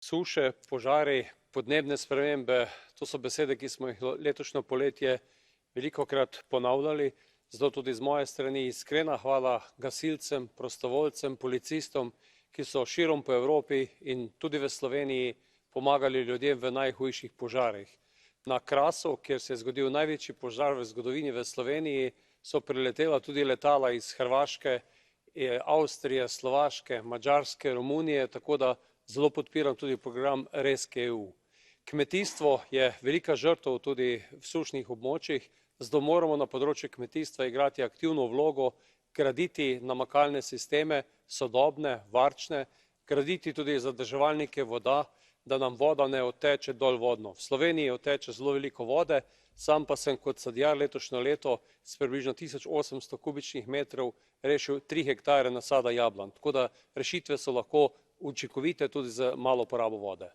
Suše, požari, podnebne spremembe, to so besede, ki smo jih letošnje poletje velikokrat ponavljali, zato tudi z moje strani iskrena hvala gasilcem, prostovoljcem, policistom, ki so širom po Evropi in tudi v Sloveniji pomagali ljudem v najhujših požarih. Na Krasu, kjer se je zgodil največji požar v zgodovini v Sloveniji, so priletela tudi letala iz Hrvaške, Avstrije, Slovaške, Madžarske, Romunije, tako da zelo podpiram tudi program RescEU. Kmetijstvo je velika žrtev tudi v sušnih območjih, zato moramo na področju kmetijstva igrati aktivno vlogo, graditi namakalne sisteme, sodobne, varčne, graditi tudi zadrževalnike voda, da nam voda ne odteče dolvodno. V Sloveniji odteče zelo veliko vode, sam pa sem kot sadjar letošnje leto s približno 1800 kubičnih metrov rešil 3 hektarje nasada jablan, tako da rešitve so lahko učinkovite tudi z malo porabo vode.